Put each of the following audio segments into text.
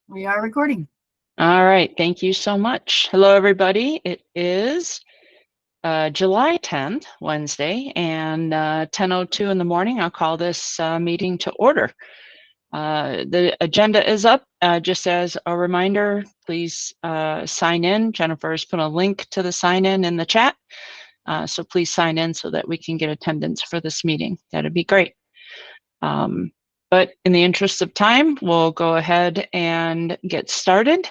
We are recording. All right, thank you so much. Hello, everybody. It is July 10th, Wednesday, and 10:02 in the morning. I'll call this meeting to order. The agenda is up. Just as a reminder, please sign in. Jennifer has put a link to the sign in the chat. So please sign in so that we can get attendance for this meeting. That'd be great. But in the interest of time, we'll go ahead and get started.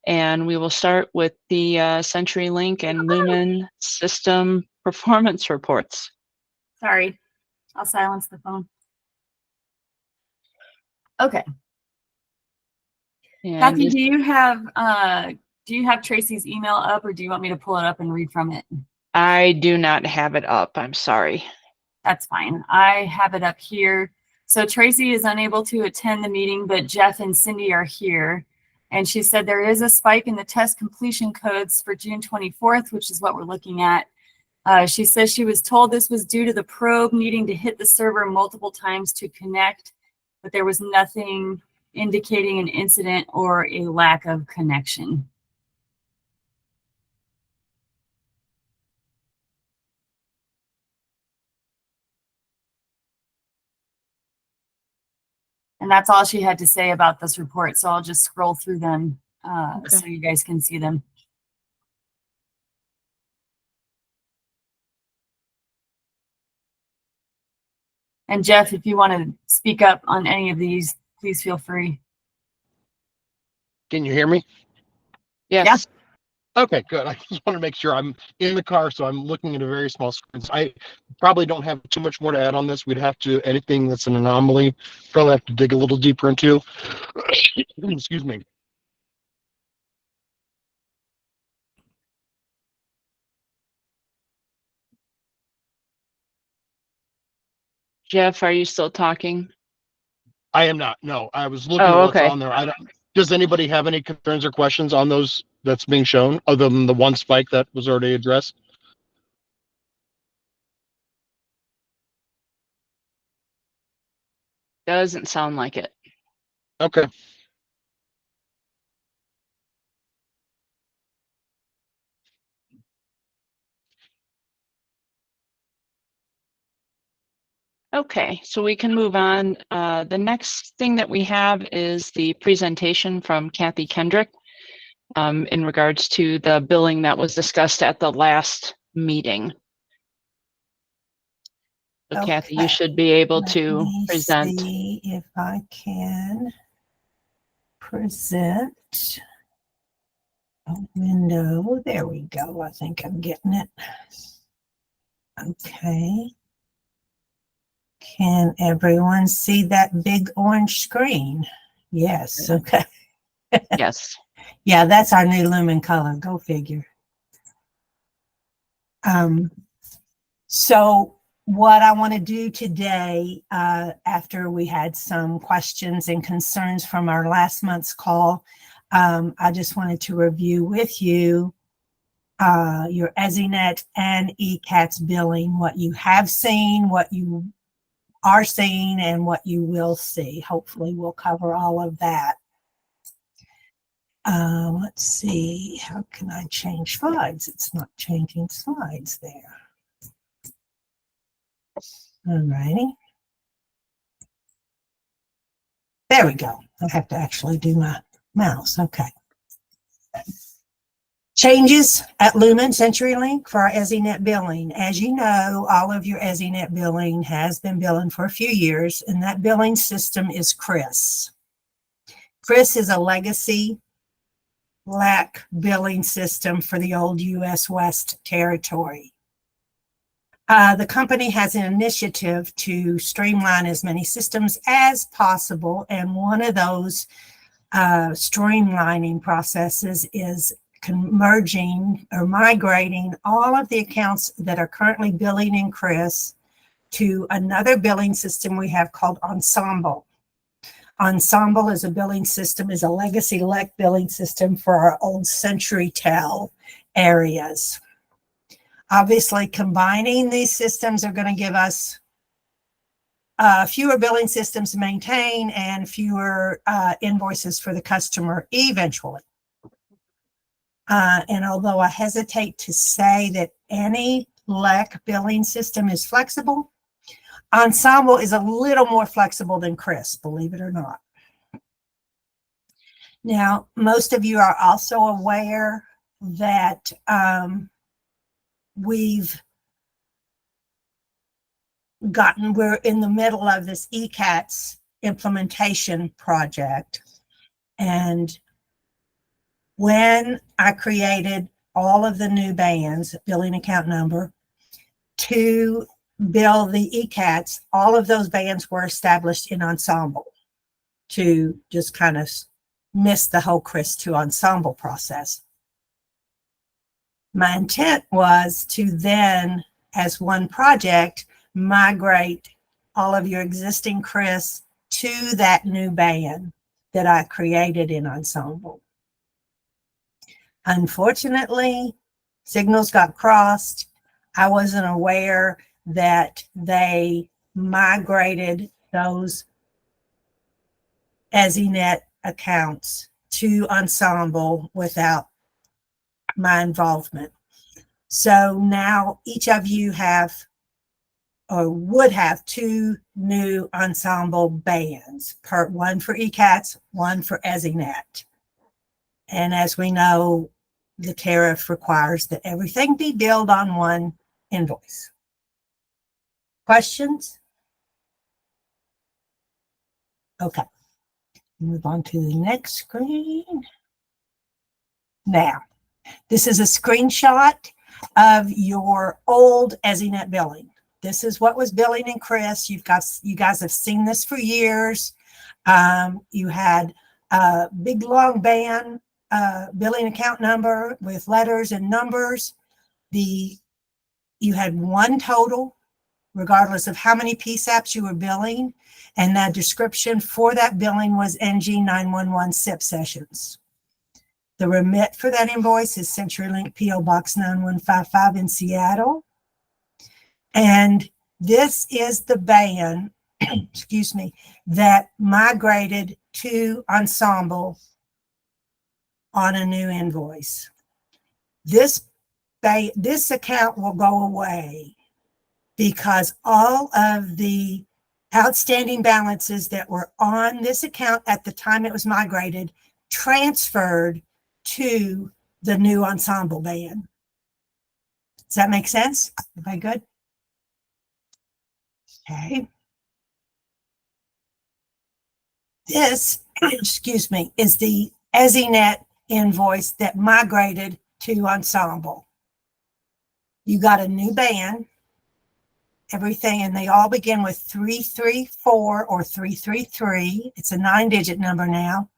And we will start with the CenturyLink and Lumen system performance reports. Sorry, I'll silence the phone. Okay. And Kathy, do you have Tracy's email up, or do you want me to pull it up and read from it? I do not have it up. I'm sorry. That's fine. I have it up here. So Tracy is unable to attend the meeting, but Jeff and Cindy are here. And she said there is a spike in the test completion codes for June 24th, which is what we're looking at. She says she was told this was due to the probe needing to hit the server multiple times to connect, but there was nothing indicating an incident or a lack of connection. And that's all she had to say about this report. So I'll just scroll through them so you guys can see them. And Jeff, if you want to speak up on any of these, please feel free. Can you hear me? Yes. Yeah. Okay, good. I just want to make sure. I'm in the car, so I'm looking at a very small screen. So I probably don't have too much more to add on this. We'd have to, anything that's an anomaly, probably have to dig a little deeper into. Excuse me. Jeff, are you still talking? I am not. No, I was looking at what's on there. Does anybody have any concerns or questions on those that's being shown, other than the one spike that was already addressed? Doesn't sound like it. Okay. Okay, so we can move on. The next thing that we have is the presentation from Kathy Kendrick in regards to the billing that was discussed at the last meeting. So okay. Kathy, you should be able to present. See if I can present a window. There we go. I think I'm getting it. Okay. Can everyone see that big orange screen? Yes. Okay. Yes. Yeah, that's our new Lumen color. Go figure. So what I want to do today, after we had some questions and concerns from our last month's call, I just wanted to review with you your ESInet and ECAT's billing, what you have seen, what you are seeing, and what you will see. Hopefully we'll cover all of that. Let's see, how can I change slides? It's not changing slides there. All righty. There we go. I have to actually do my mouse. Okay. Changes at Lumen CenturyLink for our ESInet billing. As you know, all of your ESInet billing has been billing for a few years, and that billing system is CRIS. CRIS is a legacy LAC billing system for the old U.S. West territory. The company has an initiative to streamline as many systems as possible, and one of those streamlining processes is merging or migrating all of the accounts that are currently billing in CRIS to another billing system we have called Ensemble. Ensemble is a billing system, is a legacy LEC billing system for our old CenturyTel areas. Obviously, combining these systems are going to give us fewer billing systems to maintain and fewer invoices for the customer eventually. And although I hesitate to say that any LEC billing system is flexible, Ensemble is a little more flexible than CRIS, believe it or not. Now, most of you are also aware that we're in the middle of this ECATS implementation project. And when I created all of the new bands, billing account number, to bill the ECATS, all of those bands were established in Ensemble to just kind of miss the whole CRIS to Ensemble process. My intent was to then, as one project, migrate all of your existing CRIS to that new band that I created in Ensemble. Unfortunately, signals got crossed. I wasn't aware that they migrated those ESInet accounts to Ensemble without my involvement. So now each of you have or would have 2 new Ensemble bands, one for ECATS, one for ESInet. And as we know, the tariff requires that everything be billed on one invoice. Questions? Okay, move on to the next screen. Now, this is a screenshot of your old ESInet billing. This is what was billing in CRIS. You guys have seen this for years. You had a big long band billing account number with letters and numbers. You had one total, regardless of how many PSAPs you were billing, and that description for that billing was NG911 SIP sessions. The remit for that invoice is CenturyLink PO Box 9155 in Seattle. And this is the band, excuse me, that migrated to Ensemble on a new invoice. This account will go away because all of the outstanding balances that were on this account at the time it was migrated transferred to the new Ensemble band. Does that make sense? Everybody good? Okay. This, excuse me, is the ESInet invoice that migrated to Ensemble. You got a new band, everything, and they all begin with 334 or 333. It's a 9-digit number now.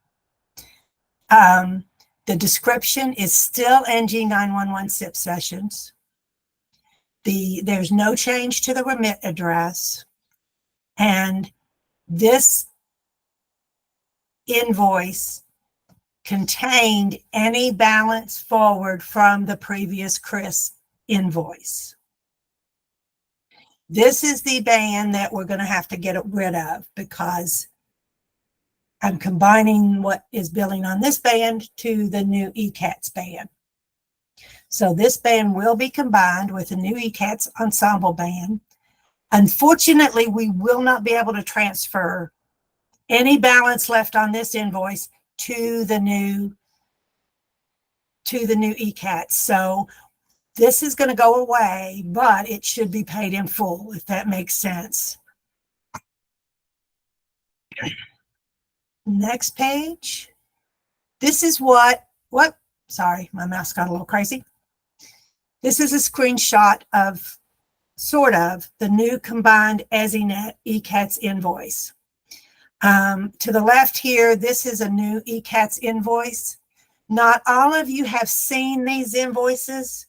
The description is still NG911 SIP sessions. There's no change to the remit address. And this invoice contained any balance forward from the previous CRIS invoice. This is the band that we're going to have to get rid of because I'm combining what is billing on this band to the new ECATS band. So this band will be combined with the new ECATS Ensemble band. Unfortunately, we will not be able to transfer any balance left on this invoice to the new ECATS. So this is going to go away, but it should be paid in full, if that makes sense. Next page. This is sorry, my mouse got a little crazy. This is a screenshot of, sort of, the new combined ESInet ECATS invoice. To the left here, this is a new ECATS invoice. Not all of you have seen these invoices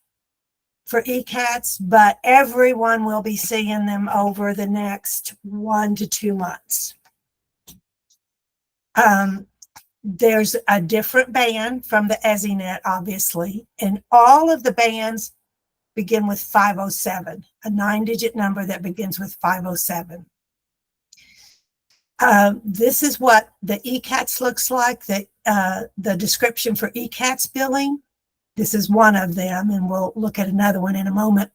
for ECATS, but everyone will be seeing them over the next 1 to 2 months. There's a different band from the ESInet, obviously, and all of the bands begin with 507, a 9-digit number that begins with 507. This is what the ECATS looks like, the description for ECATS billing. This is one of them, and we'll look at another one in a moment.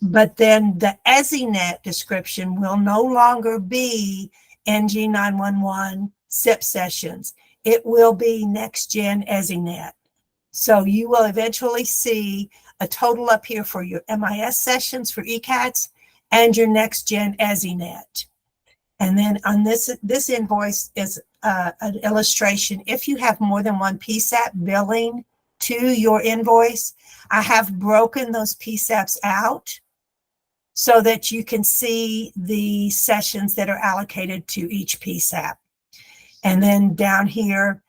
But then the ESInet description will no longer be NG911 SIP sessions. It will be Next Gen ESInet. So you will eventually see a total up here for your MIS sessions for ECATS and your Next Gen ESInet. And then on this invoice is an illustration. If you have more than one PSAP billing to your invoice, I have broken those PSAPs out so that you can see the sessions that are allocated to each PSAP. And then down here,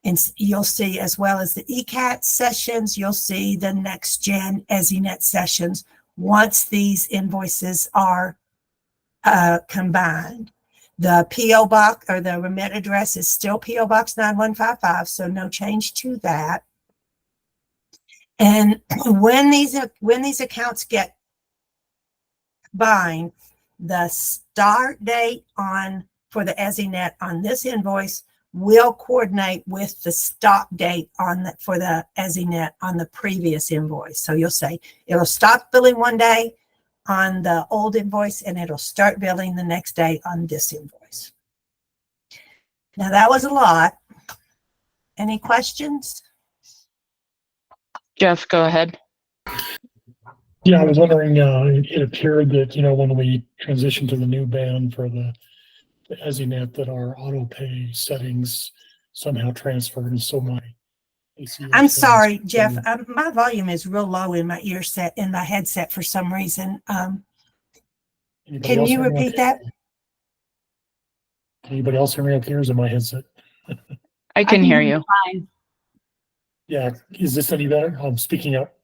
and you'll see, as well as the ECAT sessions, you'll see the Next Gen ESInet sessions once these invoices are combined. The PO box or the remit address is still PO Box 9155, so no change to that. And when these accounts get combined, the start date for the ESInet on this invoice will coordinate with the stop date for the ESInet on the previous invoice. So you'll say it'll stop billing one day on the old invoice, and it'll start billing the next day on this invoice. Now that was a lot. Any questions? Jeff, go ahead. Yeah, I was wondering, it appeared that, when we transitioned to the new band for the ESInet, that our auto pay settings somehow transferred, and so my ACH I'm sorry, balance- Jeff. My volume is real low in my headset for some reason. Anybody Can else you hear me repeat okay? that? Can anybody else hear me okay, or is it my headset? I can hear you. Fine. Yeah, is this any better? I'm speaking up.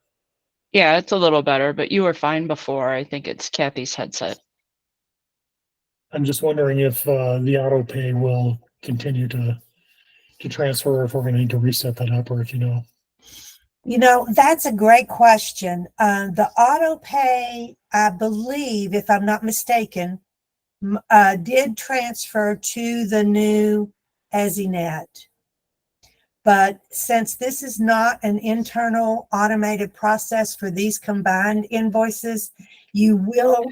Yeah, it's a little better, but you were fine before. I think it's Kathy's headset. I'm just wondering if the auto pay will continue to transfer, or if we're going to need to reset that up, or if you know. That's a great question. The auto pay, I believe, if I'm not mistaken, did transfer to the new ESInet. But since this is not an internal automated process for these combined invoices, you will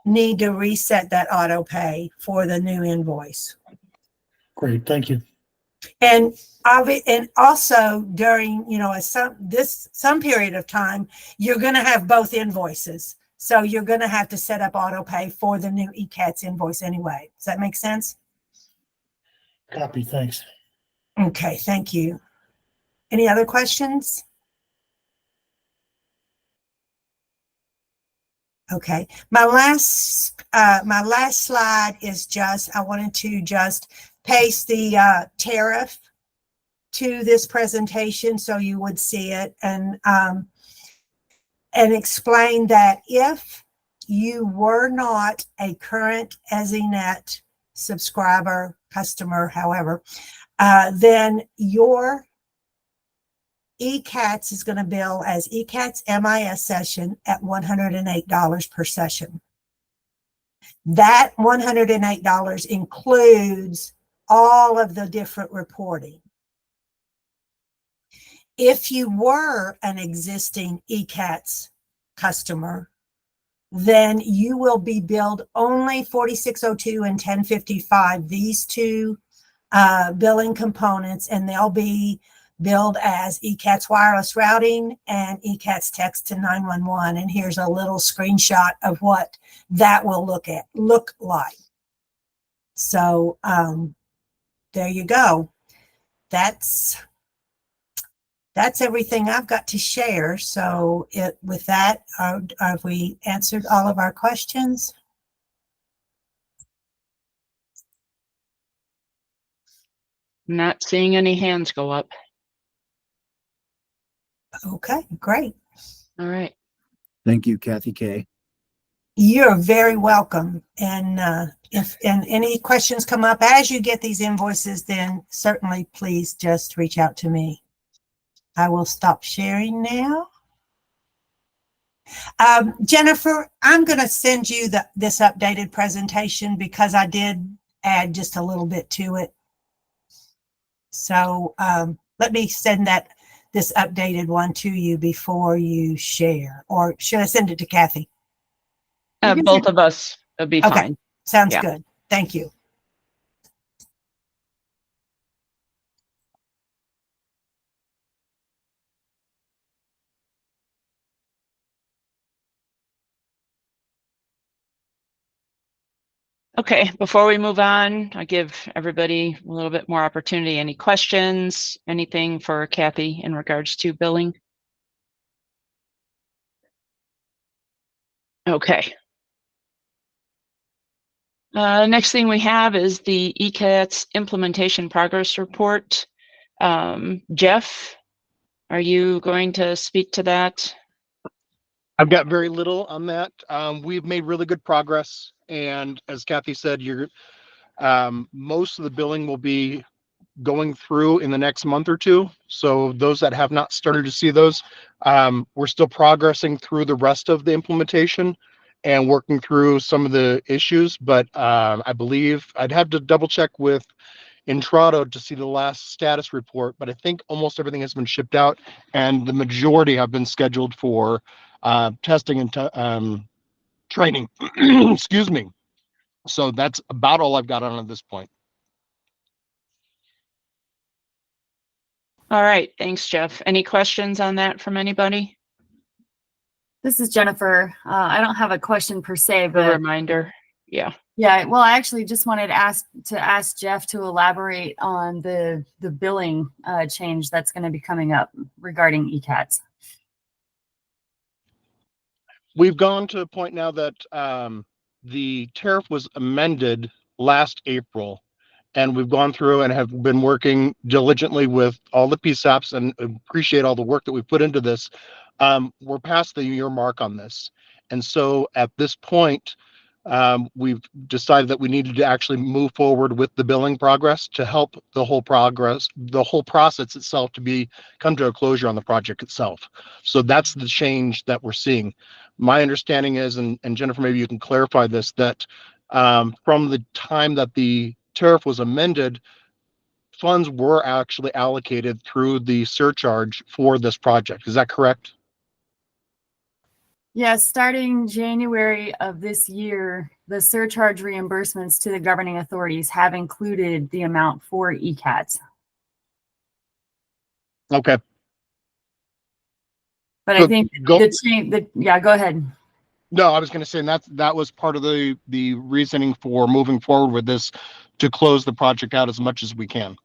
need to reset that auto pay for the new invoice. Great, thank you. And also during, some period of time, you're going to have both invoices. So you're going to have to set up auto pay for the new ECATS invoice anyway. Does that make sense? Copy, thanks. Okay, thank you. Any other questions? Okay, my last slide is I wanted to just paste the tariff to this presentation so you would see it, and explain that if you were not a current ESInet subscriber, customer, however, then your ECATS is going to bill as ECATS MIS session at $108 per session. That $108 includes all of the different reporting. If you were an existing ECATS customer, then you will be billed only 4602 and 1055, these two billing components, and they'll be billed as ECATS wireless routing and ECATS text to 911. And here's a little screenshot of what that will look like. So there you go. That's everything I've got to share. So with that, have we answered all of our questions? Not seeing any hands go up. Okay, great. All right. Thank you, Kathy K. You're very welcome. And if any questions come up as you get these invoices, then certainly please just reach out to me. I will stop sharing now. Jennifer, I'm going to send you this updated presentation because I did add just a little bit to it. So let me send this updated one to you before you share, or should I send it to Kathy? Both of us would be Okay. fine. Sounds Yeah. good. Thank you. Okay, before we move on, I give everybody a little bit more opportunity. Any questions, anything for Kathy in regards to billing? Okay. Next thing we have is the ECATS implementation progress report. Jeff, are you going to speak to that? I've got very little on that. We've made really good progress, and as Kathy said, most of the billing will be going through in the next month or two. So those that have not started to see those, we're still progressing through the rest of the implementation and working through some of the issues. But I believe I'd have to double check with Intrado to see the last status report, but I think almost everything has been shipped out, and the majority have been scheduled for testing and training. Excuse me. So that's about all I've got on at this point. All right, thanks, Jeff. Any questions on that from anybody? This is Jennifer. I don't have a question per se, A but reminder, yeah. yeah, well, I actually just wanted to ask Jeff to elaborate on the billing change that's going to be coming up regarding ECATS. We've gone to a point now that the tariff was amended last April, and we've gone through and have been working diligently with all the PSAPs and appreciate all the work that we put into this. We're past the year mark on this. And so at this point, we've decided that we needed to actually move forward with the billing progress to help the whole process itself to come to a closure on the project itself. So that's the change that we're seeing. My understanding is, and Jennifer, maybe you can clarify this, that from the time that the tariff was amended, funds were actually allocated through the surcharge for this project. Is that correct? Yeah, starting January of this year, the surcharge reimbursements to the governing authorities have included the amount for ECATS. Okay. But So I think yeah, go ahead. No, I was going to say that was part of the reasoning for moving forward with this, to close the project out as much as we can.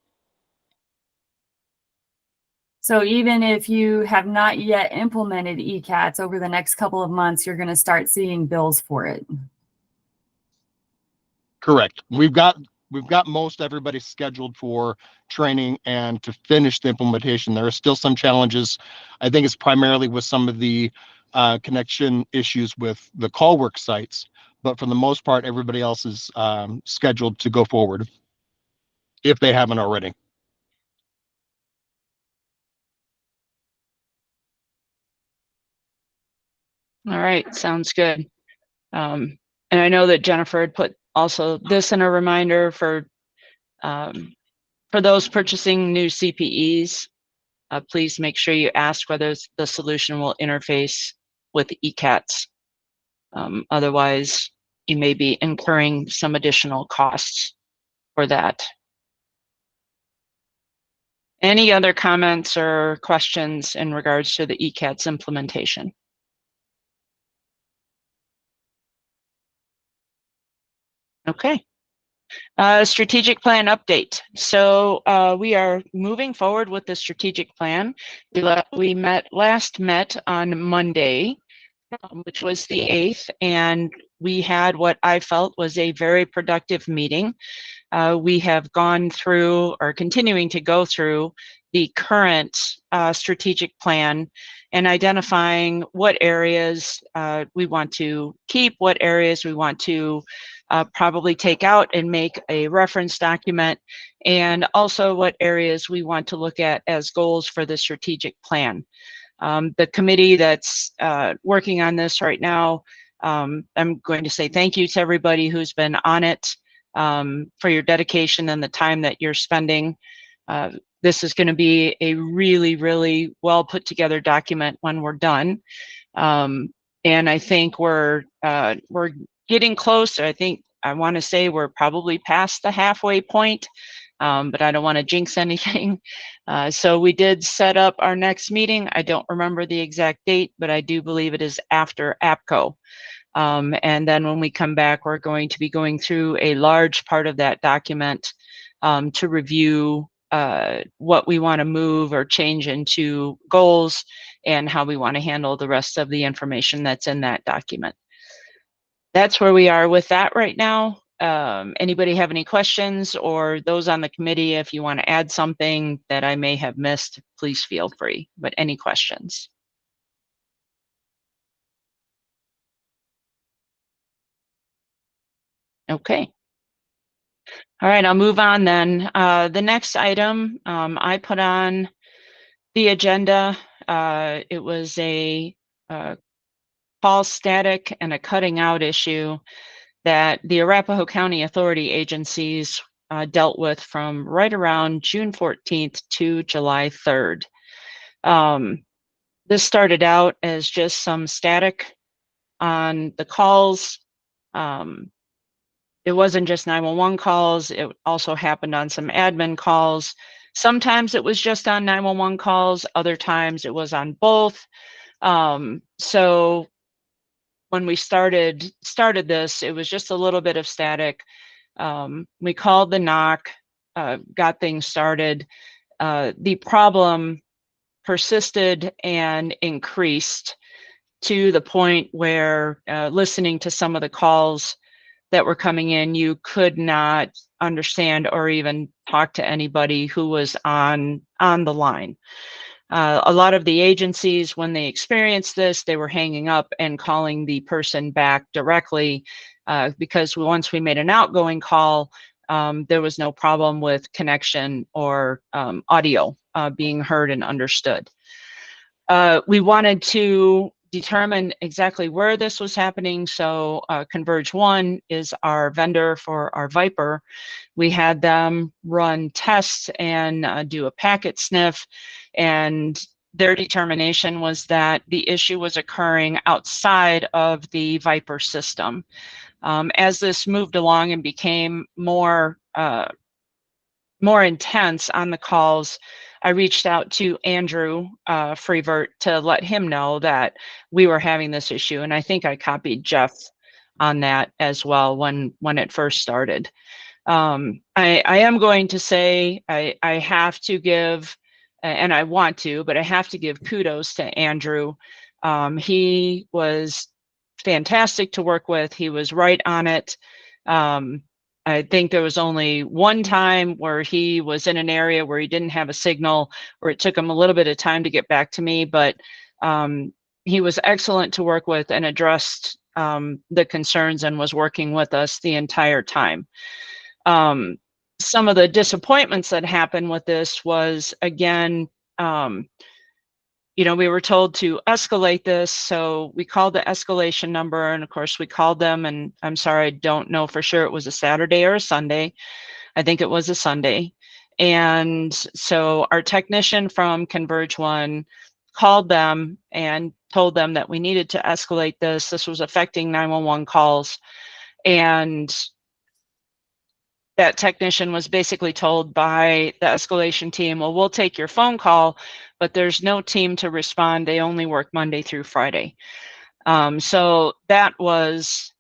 So even if you have not yet implemented ECATS, over the next couple of months, you're going to start seeing bills for it. Correct. We've got most everybody scheduled for training and to finish the implementation. There are still some challenges. I think it's primarily with some of the connection issues with the CallWorks sites, but for the most part, everybody else is scheduled to go forward if they haven't already. All right, sounds good. And I know that Jennifer had put also this in a reminder for those purchasing new CPEs. Please make sure you ask whether the solution will interface with ECATS. Otherwise, you may be incurring some additional costs for that. Any other comments or questions in regards to the ECATS implementation? Okay. Strategic plan update. So we are moving forward with the strategic plan. We met on Monday, which was the 8th, and we had what I felt was a very productive meeting. We have gone through, or continuing to go through, the current strategic plan and identifying what areas we want to keep, what areas we want to probably take out and make a reference document, and also what areas we want to look at as goals for the strategic plan. The committee that's working on this right now, I'm going to say thank you to everybody who's been on it for your dedication and the time that you're spending. This is going to be a really, really well put together document when we're done. And I think we're getting close. I think I want to say we're probably past the halfway point, but I don't want to jinx anything. So we did set up our next meeting. I don't remember the exact date, but I do believe it is after APCO. And then when we come back, we're going to be going through a large part of that document to review what we want to move or change into goals and how we want to handle the rest of the information that's in that document. That's where we are with that right now. Anybody have any questions, or those on the committee, if you want to add something that I may have missed, please feel free. But any questions? Okay. All right, I'll move on then. The next item I put on the agenda, it was a call static and a cutting out issue that the Arapahoe County Authority agencies dealt with from right around June 14th to July 3rd. This started out as just some static on the calls. It wasn't just 911 calls, it also happened on some admin calls. Sometimes it was just on 911 calls, other times it was on both. So when we started this, it was just a little bit of static. We called the knock, got things started. The problem persisted and increased to the point where listening to some of the calls that were coming in, you could not understand or even talk to anybody who was on the line. A lot of the agencies, when they experienced this, they were hanging up and calling the person back directly because once we made an outgoing call, there was no problem with connection or audio being heard and understood. We wanted to determine exactly where this was happening. So Converge One is our vendor for our Viper. We had them run tests and do a packet sniff, and their determination was that the issue was occurring outside of the Viper system. As this moved along and became more intense on the calls, I reached out to Andrew Freevert to let him know that we were having this issue. And I think I copied Jeff on that as well when it first started. I am going to say I have to give, and I want to, but I have to give kudos to Andrew. He was fantastic to work with. He was right on it. I think there was only one time where he was in an area where he didn't have a signal, or it took him a little bit of time to get back to me, but he was excellent to work with and addressed the concerns and was working with us the entire time. Some of the disappointments that happened with this was, again, we were told to escalate this, so we called the escalation number, and of course we called them, and I'm sorry, I don't know for sure it was a Saturday or a Sunday. I think it was a Sunday. And so our technician from Converge One called them and told them that we needed to escalate this. This was affecting 911 calls. And that technician was basically told by the escalation team, well, we'll take your phone call, but there's no team to respond. They only work Monday through Friday. So that was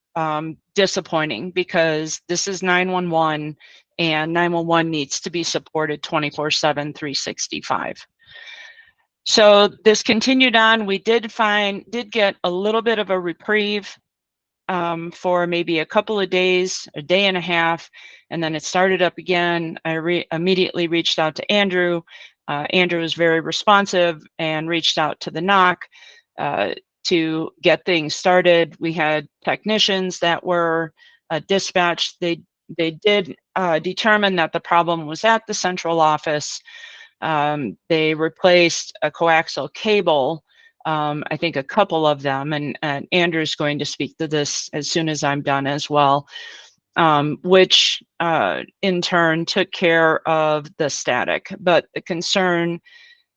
disappointing, because this is 911 and 911 needs to be supported 24/7, 365. So this continued on. We did get a little bit of a reprieve for maybe a couple of days, a day and a half, and then it started up again. I immediately reached out to Andrew. Andrew was very responsive and reached out to the NOC to get things started. We had technicians that were dispatched. They did determine that the problem was at the central office. They replaced a coaxial cable I think a couple of them, and Andrew's going to speak to this as soon as I'm done as well, which in turn took care of the static. But the concern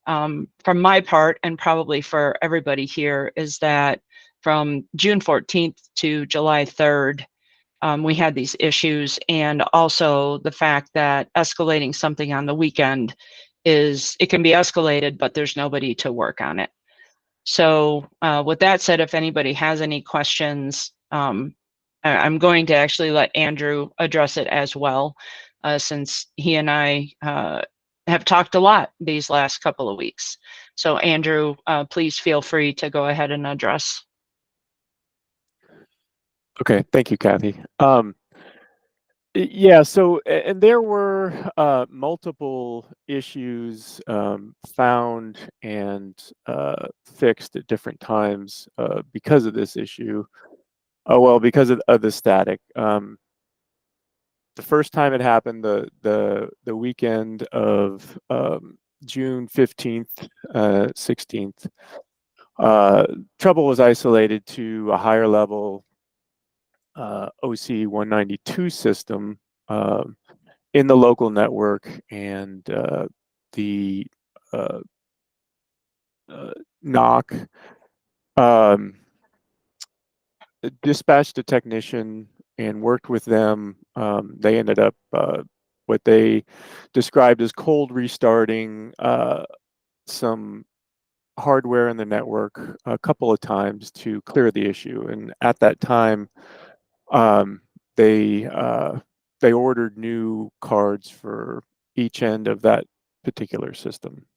from my part, and probably for everybody here, is that from June 14th to July 3rd, we had these issues, and also the fact that escalating something on the weekend it can be escalated, but there's nobody to work on it. So with that said, if anybody has any questions, I'm going to actually let Andrew address it as well, since he and I have talked a lot these last couple of weeks. So Andrew, please feel free to go ahead and address. Okay, thank you, Kathy. Yeah, so and there were multiple issues found and fixed at different times because of this issue. Oh well, because of the static. The first time it happened, the weekend of June 15th, 16th, trouble was isolated to a higher level OC 192 system in the local network, and the knock dispatched a technician and worked with them. They ended up what they described as cold restarting some hardware in the network a couple of times to clear the issue. And at that time, they ordered new cards for each end of that particular system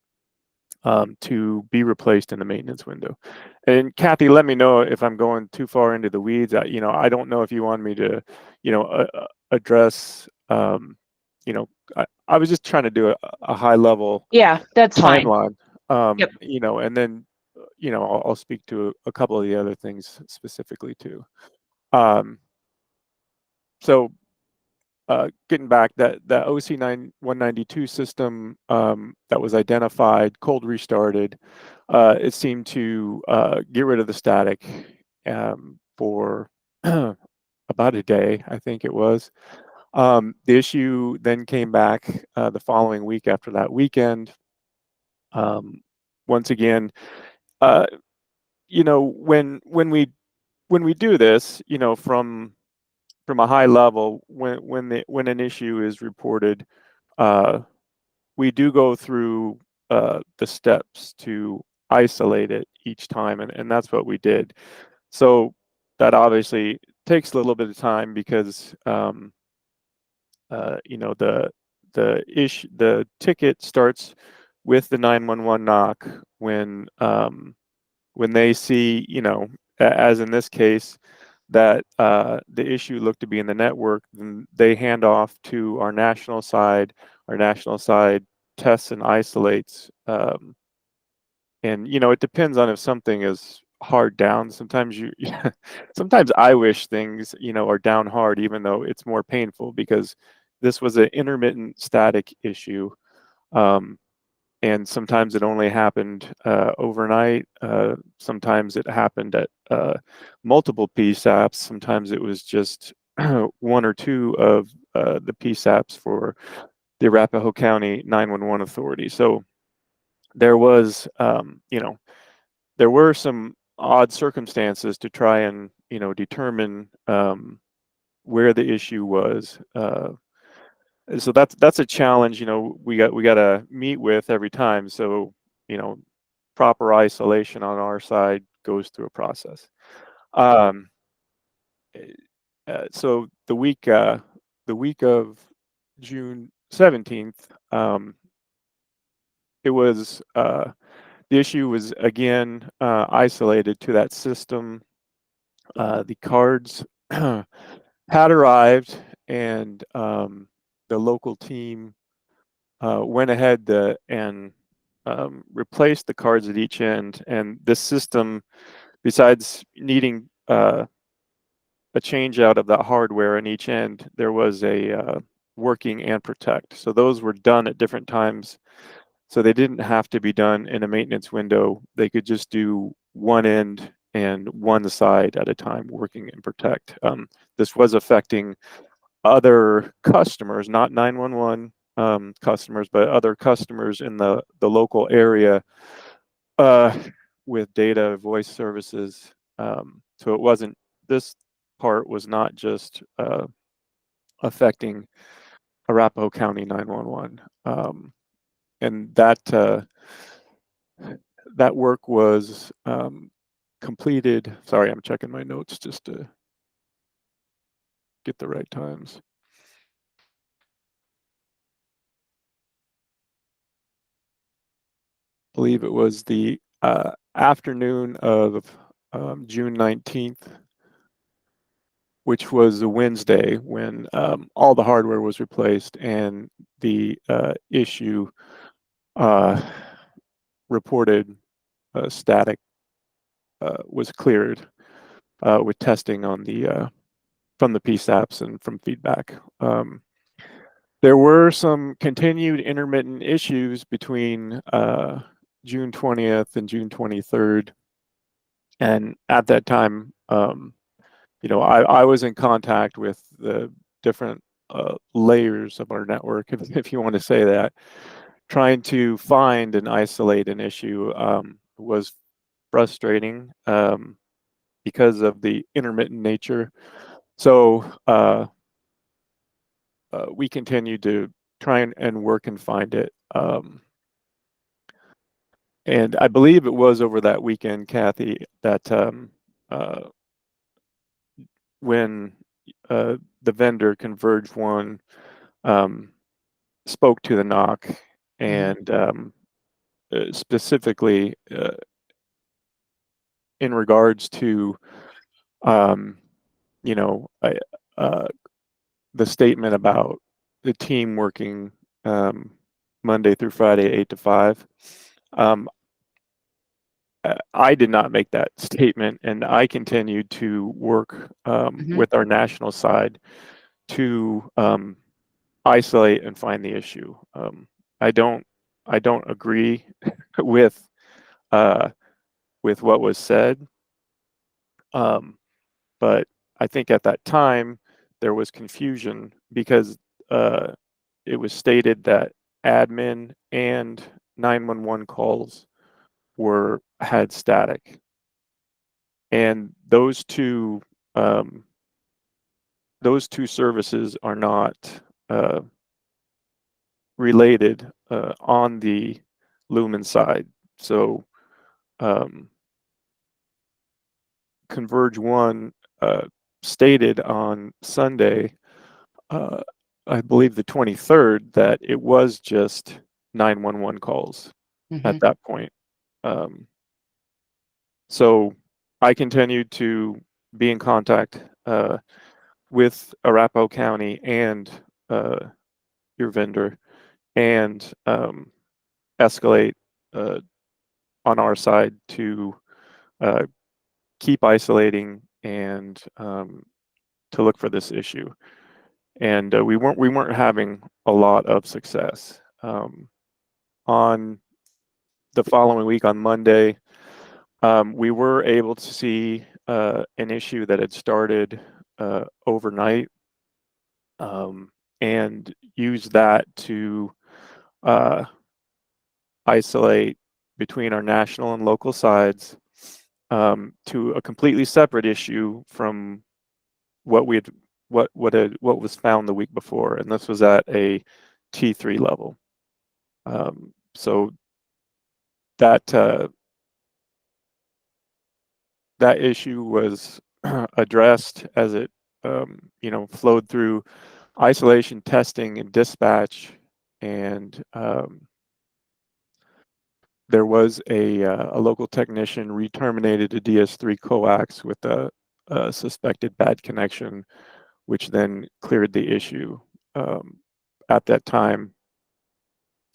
to be replaced in the maintenance window. And Kathy, let me know if I'm going too far into the weeds. I don't know if you want me to, address. I was just trying to do a high level Yeah, that's fine. timeline. Yep. And then, I'll speak to a couple of the other things specifically too. So getting back, that OC 192 system that was identified, cold restarted, it seemed to get rid of the static for about a day, I think it was. The issue then came back the following week after that weekend. Once again, when we do this, from a high level, when an issue is reported, we do go through the steps to isolate it each time, and that's what we did. So that obviously takes a little bit of time because the ticket starts with the 911 knock when they see, as in this case, that the issue looked to be in the network, then they hand off to our national side. Our national side tests and isolates. And, it depends on if something is hard down. Sometimes sometimes I wish things, are down hard, even though it's more painful, because this was an intermittent static issue. And sometimes it only happened overnight. Sometimes it happened at multiple PSAPs. Sometimes it was just one or two of the PSAPs for the Arapahoe County 911 Authority. So there was, there were some odd circumstances to try and, determine where the issue was. So that's a challenge, we got to meet with every time. So, proper isolation on our side goes through a process. So the week of June 17th, it was the issue was again isolated to that system. The cards had arrived, and the local team went ahead and replaced the cards at each end. And this system, besides needing a change out of that hardware in each end, there was a working and protect. So those were done at different times. So they didn't have to be done in a maintenance window. They could just do one end and one side at a time working in protect. This was affecting other customers, not 911 customers, but other customers in the local area with data voice services. So it wasn't, this part was not just affecting Arapahoe County 911. And that work was completed. Sorry, I'm checking my notes just to get the right times. I believe it was the afternoon of June 19th, which was a Wednesday, when all the hardware was replaced and the issue reported static was cleared with testing on the from the PSAPs and from feedback. There were some continued intermittent issues between June 20th and June 23rd. And at that time, you know, I was in contact with the different layers of our network, if you want to say that. Trying to find and isolate an issue was frustrating because of the intermittent nature. So we continued to try and work and find it. And I believe it was over that weekend, Kathy, that when the vendor Converge One spoke to the knock and specifically in regards to you know, the statement about the team working Monday through Friday, 8 to 5. I did not make that statement, and I continued to work with our national side to isolate and find the issue. I don't agree with what was said, but I think at that time there was confusion because it was stated that admin and 911 calls had static, and those two services are not related on the Lumen side. So Converge One stated on Sunday, I believe the 23rd, that it was just 911 calls at that point. So I continued to be in contact with Arapahoe County and your vendor and escalate on our side to keep isolating and to look for this issue. And we weren't having a lot of success. On the following week, on Monday, we were able to see an issue that had started overnight and use that to isolate between our national and local sides to a completely separate issue from what was found the week before, and this was at a T3 level. So that that issue was addressed as it you know, flowed through isolation, testing, and dispatch, and there was a local technician re-terminated a DS3 coax with a suspected bad connection, which then cleared the issue. At that time,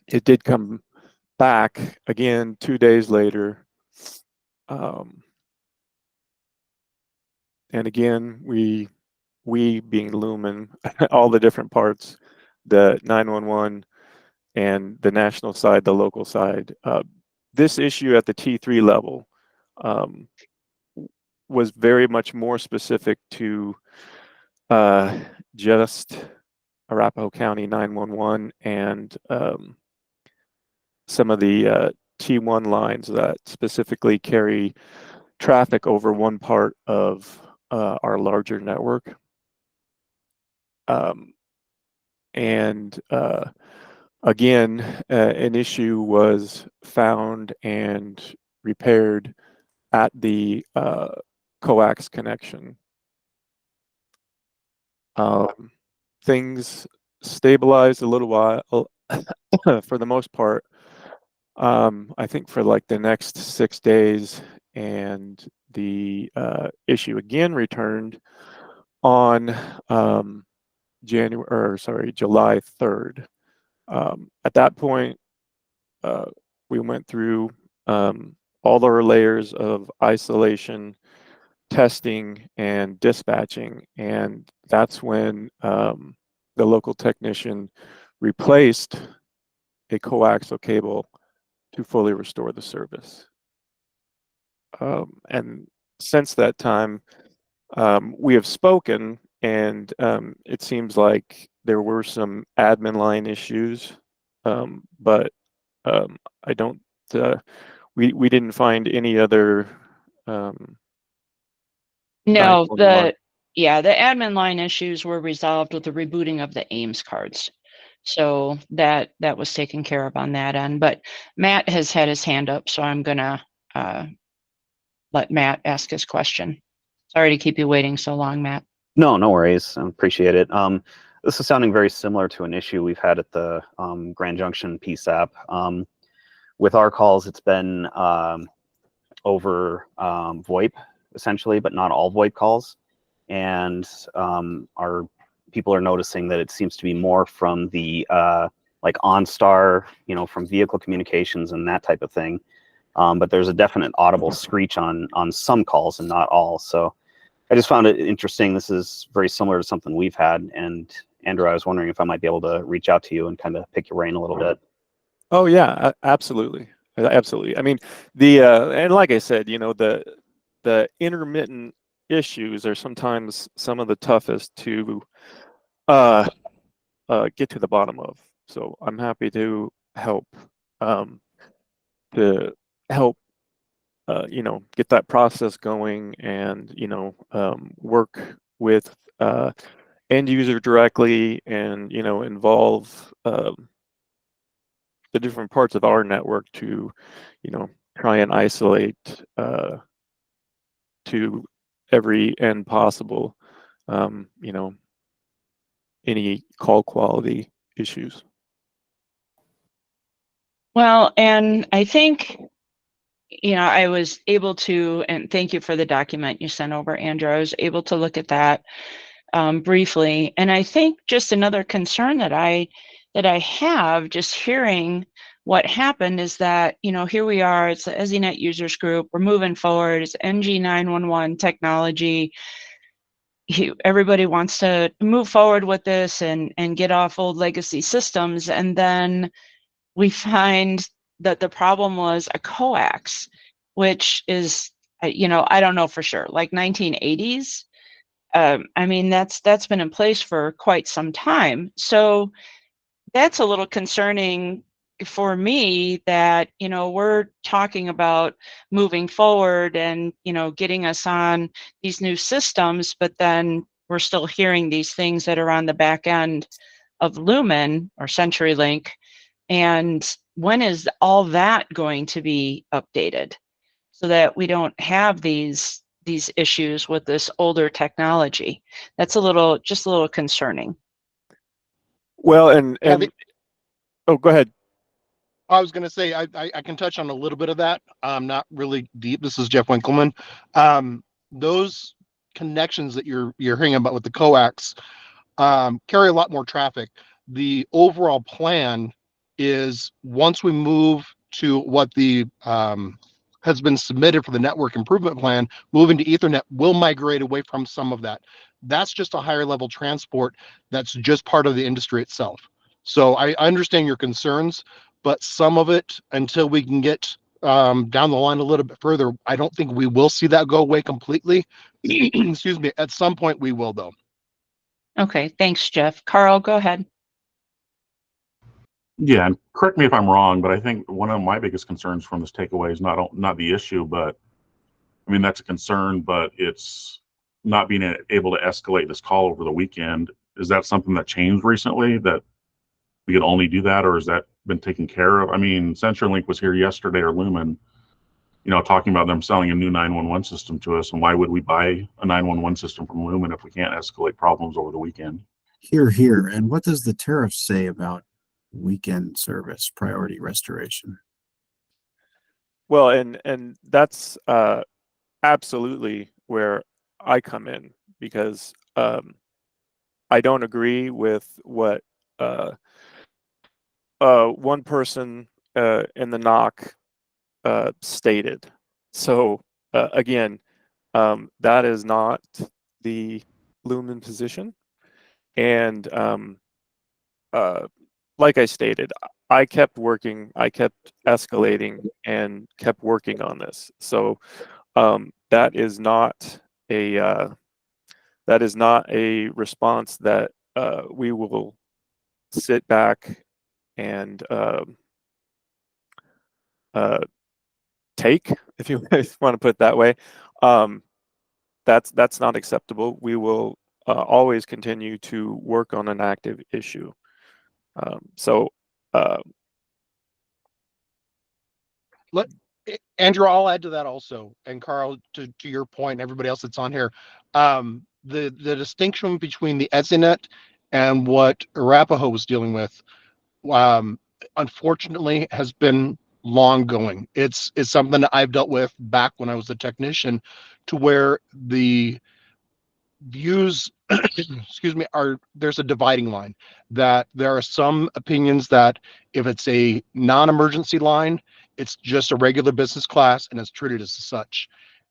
it did come back again 2 days later. And again, we being Lumen, all the different parts, the 911 and the national side, the local side, this issue at the T3 level was very much more specific to just Arapahoe County 911 and some of the T1 lines that specifically carry traffic over one part of our larger network. And again, an issue was found and repaired at the coax connection. Things stabilized a little while for the most part. I think for like the next 6 days, and the issue again returned on July 3rd. At that point, we went through all our layers of isolation, testing, and dispatching, and that's when the local technician replaced a coaxial cable to fully restore the service. And since that time, we have spoken, and it seems like there were some admin line issues, but I don't. We didn't find any other. No, 911. the admin line issues were resolved with the rebooting of the Ames cards. So that was taken care of on that end. But Matt has had his hand up, so I'm gonna let Matt ask his question. Sorry to keep you waiting so long, Matt. No, no worries. I appreciate it. This is sounding very similar to an issue we've had at the Grand Junction PSAP. With our calls, it's been over VoIP, essentially, but not all VoIP calls. And our people are noticing that it seems to be more from the like OnStar, from vehicle communications and that type of thing. But there's a definite audible screech on some calls and not all. So I just found it interesting. This is very similar to something we've had. And Andrew, I was wondering if I might be able to reach out to you and kind of pick your brain a little bit. Oh yeah, absolutely, absolutely. I mean, the and like I said, the intermittent issues are sometimes some of the toughest to get to the bottom of. So I'm happy to help get that process going, and work with end user directly, and involve the different parts of our network to try and isolate to every end possible any call quality issues. Well, and I think I was able to, and thank you for the document you sent over, Andrew. I was able to look at that briefly, and I think just another concern that I have just hearing what happened is that here we are, it's the ESInet users group, we're moving forward, it's NG 911 technology. Everybody wants to move forward with this and get off old legacy systems, and then we find that the problem was a coax, which is I don't know for sure, like 1980s. I mean, that's been in place for quite some time. So that's a little concerning for me that, we're talking about moving forward and, getting us on these new systems, but then we're still hearing these things that are on the back end of Lumen or CenturyLink. And when is all that going to be updated so that we don't have these issues with this older technology? That's just a little concerning. Well, and oh, go ahead. I was going to say, I can touch on a little bit of that. Not really deep. This is Jeff Winkleman. Those connections that you're hearing about with the coax carry a lot more traffic. The overall plan is, once we move to what the has been submitted for the network improvement plan, moving to Ethernet will migrate away from some of that. That's just a higher level transport. That's just part of the industry itself. So I understand your concerns, but some of it, until we can get down the line a little bit further. I don't think we will see that go away completely. Excuse me. At some point we will, though. Okay, thanks, Jeff. Carl, go ahead. Yeah, and correct me if I'm wrong, but I think one of my biggest concerns from this takeaway is not the issue, but I mean that's a concern, but it's not being able to escalate this call over the weekend. Is that something that changed recently, that we could only do that, or has that been taken care of? I mean, CenturyLink was here yesterday, or Lumen, talking about them selling a new 911 system to us, and why would we buy a 911 system from Lumen if we can't escalate problems over the weekend? Here, here. And what does the tariff say about weekend service priority restoration? Well, and that's absolutely where I come in, because I don't agree with what one person in the knock stated. So again, that is not the Lumen position. And like I stated, I kept working, I kept escalating and kept working on this. So that is not a response that we will sit back and take, if you want to put it that way. That's not acceptable. We will always continue to work on an active issue. So Andrew, I'll add to that also, and Carl, to your point, everybody else that's on here, the distinction between the ESInet and what Arapahoe was dealing with, unfortunately, has been long going. It's something that I've dealt with back when I was a technician, to where the views excuse me, there's a dividing line, that there are some opinions that if it's a non-emergency line, it's just a regular business class and it's treated as such.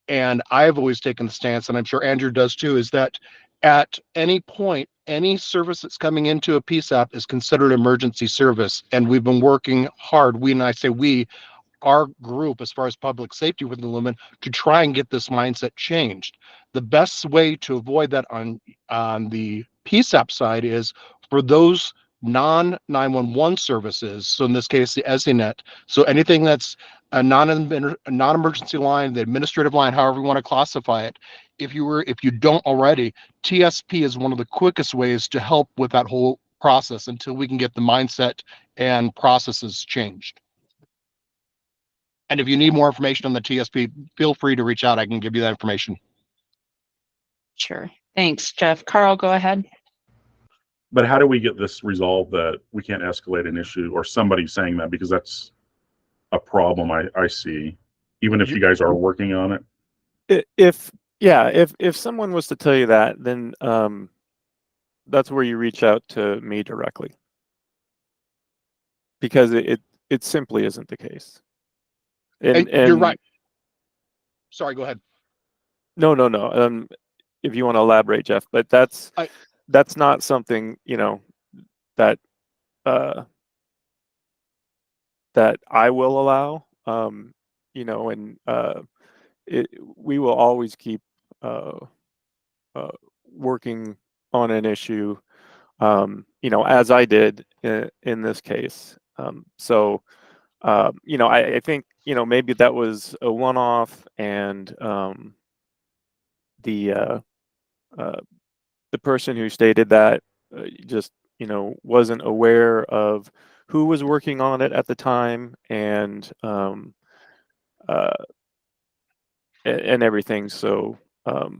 And I've always taken the stance, and I'm sure Andrew does too, is that at any point, any service that's coming into a PSAP is considered emergency service. And we've been working hard, we, and I say we, our group, as far as public safety within Lumen, to try and get this mindset changed. The best way to avoid that on the PSAP side is for those non-911 services. So in this case, the ESInet. So anything that's a non-emergency line, the administrative line, however you want to classify it. If you don't already, TSP is one of the quickest ways to help with that whole process until we can get the mindset and processes changed. And if you need more information on the TSP, feel free to reach out. I can give you that information. Sure. Thanks, Jeff. Carl, go ahead. But how do we get this resolved, that we can't escalate an issue, or somebody saying that, because that's a problem I see, even if you guys are working on it? If someone was to tell you that, then that's where you reach out to me directly, because it simply isn't the case. And you're right. Sorry, go ahead. No. If you want to elaborate, Jeff, but that's not something, that that I will allow. We will always keep working on an issue, as I did in this case. I think, maybe that was a one-off, and the person who stated that just, wasn't aware of who was working on it at the time, and everything. So that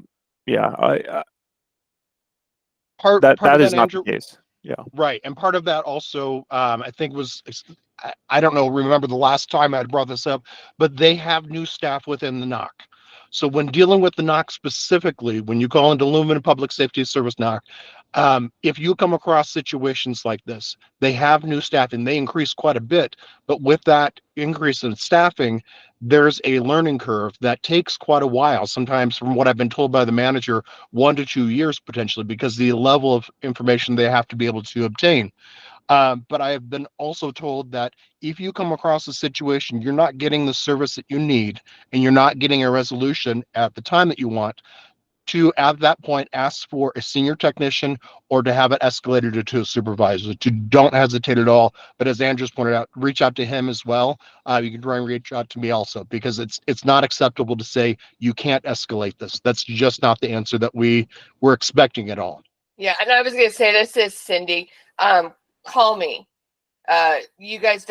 is not the case. Yeah. Right. And part of that also, I think was, I don't know, remember the last time I brought this up, but they have new staff within the NOC. So when dealing with the NOC specifically, when you call into Lumen Public Safety Service NOC, if you come across situations like this, they have new staff and they increase quite a bit. But with that increase in staffing, there's a learning curve that takes quite a while. Sometimes, from what I've been told by the manager, 1 to 2 years potentially, because the level of information they have to be able to obtain. But I have been also told that if you come across a situation you're not getting the service that you need and you're not getting a resolution at the time that you want, to at that point ask for a senior technician or to have it escalated to a supervisor. To don't hesitate at all. But as Andrew's pointed out, reach out to him as well. You can try and reach out to me also, because it's not acceptable to say you can't escalate this. That's just not the answer that we're expecting at all. Yeah, and I was gonna say, this is Cindy. Call me. You guys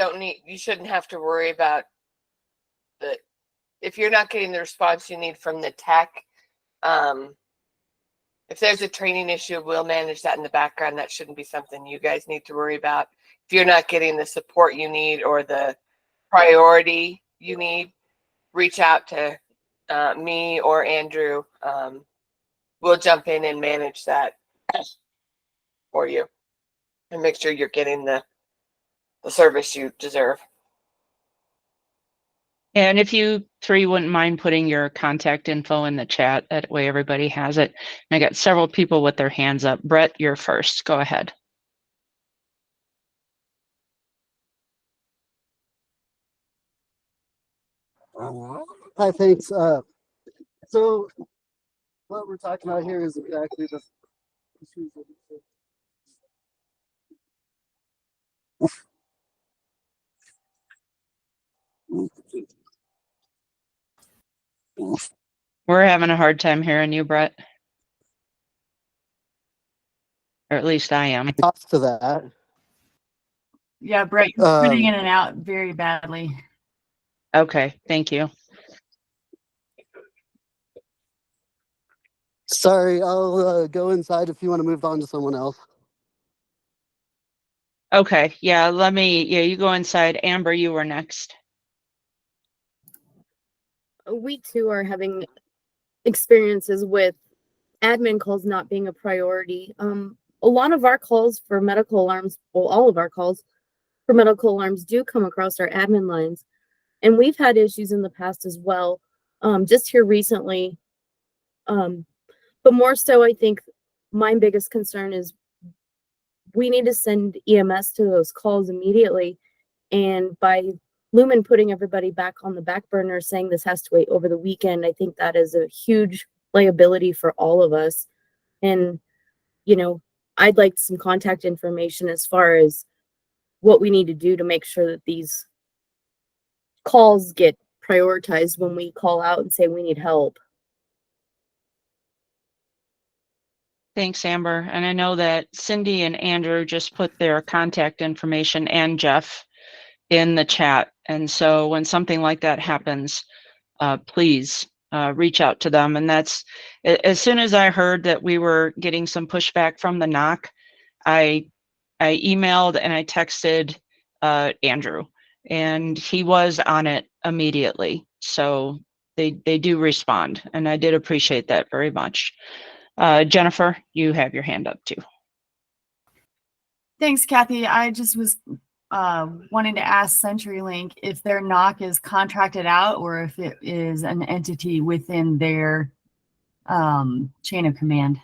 you shouldn't have to worry about if you're not getting the response you need from the tech. If there's a training issue, we'll manage that in the background. That shouldn't be something you guys need to worry about. If you're not getting the support you need or the priority you need, reach out to me or Andrew. We'll jump in and manage that for you and make sure you're getting the service you deserve. And if you three wouldn't mind putting your contact info in the chat, that way everybody has it. And I got several people with their hands up. Brett, you're first. Go ahead. Hi, thanks. So what we're talking about here is exactly the issues that We're having a hard time hearing you, Brett. Or at least I am. talks to that. Yeah, Brett, you're cutting in and out very badly. Okay, thank you. Sorry, I'll go inside if you want to move on to someone else. Okay, yeah, you go inside. Amber, you were next. We too are having experiences with admin calls not being a priority. A lot of our calls for medical alarms, well, all of our calls for medical alarms do come across our admin lines. And we've had issues in the past as well, just here recently. But more so, I think my biggest concern is we need to send EMS to those calls immediately. And by Lumen putting everybody back on the back burner, saying this has to wait over the weekend, I think that is a huge liability for all of us. And, you know, I'd like some contact information as far as what we need to do to make sure that these calls get prioritized when we call out and say we need help. Thanks, Amber. And I know that Cindy and Andrew just put their contact information and Jeff in the chat. And so when something like that happens, please reach out to them. And that's, as soon as I heard that we were getting some pushback from the NOC, I emailed and I texted Andrew, and he was on it immediately. So they do respond, and I did appreciate that very much. Jennifer, you have your hand up too. Thanks, Kathy. I just was wanting to ask CenturyLink if their NOC is contracted out or if it is an entity within their chain of command.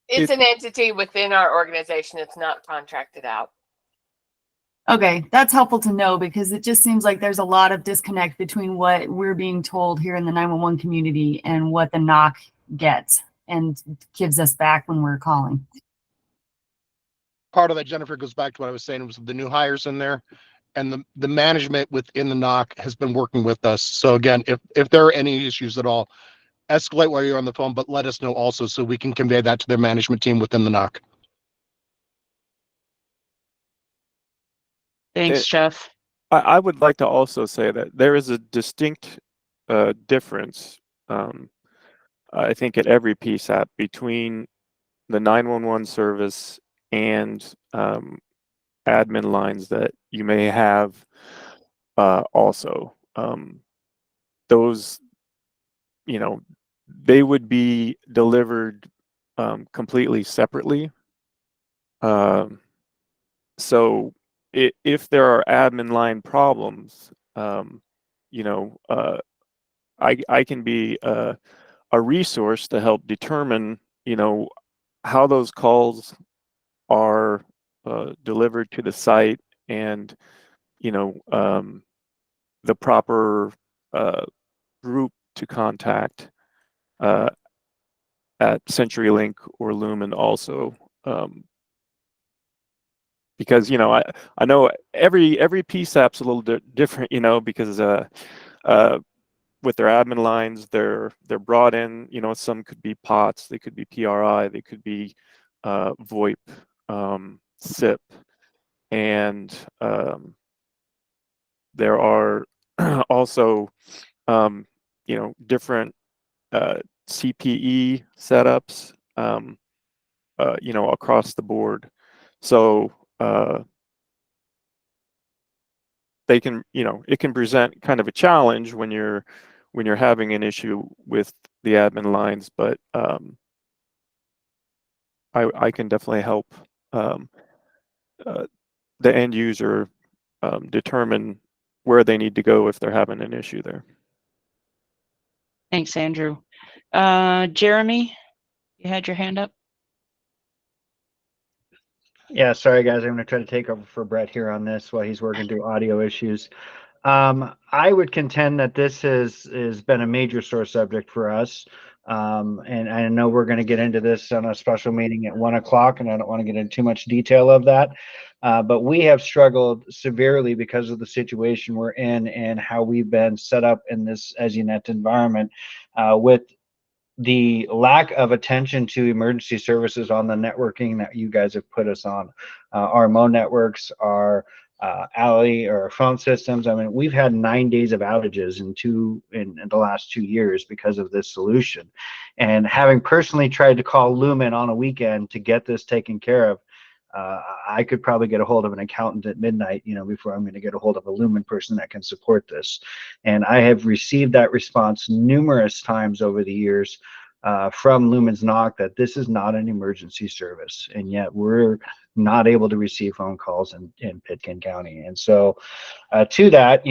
It's an entity within our organization. It's not contracted out. Okay, that's helpful to know, because it just seems like there's a lot of disconnect between what we're being told here in the 911 community and what the NOC gets and gives us back when we're calling. Part of that, Jennifer, goes back to what I was saying, was the new hires in there, and the management within the NOC has been working with us. So again, if there are any issues at all, escalate while you're on the phone, but let us know also so we can convey that to their management team within the NOC. Thanks, Jeff. I would like to also say that there is a distinct difference, I think, at every PSAP between the 911 service and admin lines that you may have also. Those, they would be delivered completely separately. So if there are admin line problems, I can be a resource to help determine, how those calls are delivered to the site, and the proper group to contact at CenturyLink or Lumen also, because I know every PSAP's a little different, because with their admin lines, they're brought in, some could be POTS, they could be PRI, they could be VoIP, SIP, and there are also different CPE setups, across the board. So they can, it can present kind of a challenge when you're having an issue with the admin lines, but I can definitely help the end user determine where they need to go if they're having an issue there. Thanks, Andrew. Jeremy, you had your hand up. Yeah, sorry guys, I'm going to try to take over for Brett here on this while he's working through audio issues. I would contend that this has been a major sore subject for us. And I know we're going to get into this on a special meeting at 1 o'clock, and I don't want to get into too much detail of that. But we have struggled severely because of the situation we're in and how we've been set up in this ESInet environment, with the lack of attention to emergency services on the networking that you guys have put us on. Our MO networks, our alley or phone systems. I mean, we've had 9 days of outages in the last 2 years because of this solution. And having personally tried to call Lumen on a weekend to get this taken care of, I could probably get a hold of an accountant at midnight, before I'm going to get a hold of a Lumen person that can support this. And I have received that response numerous times over the years from Lumen's NOC that this is not an emergency service, and yet we're not able to receive phone calls in Pitkin County. And so to that,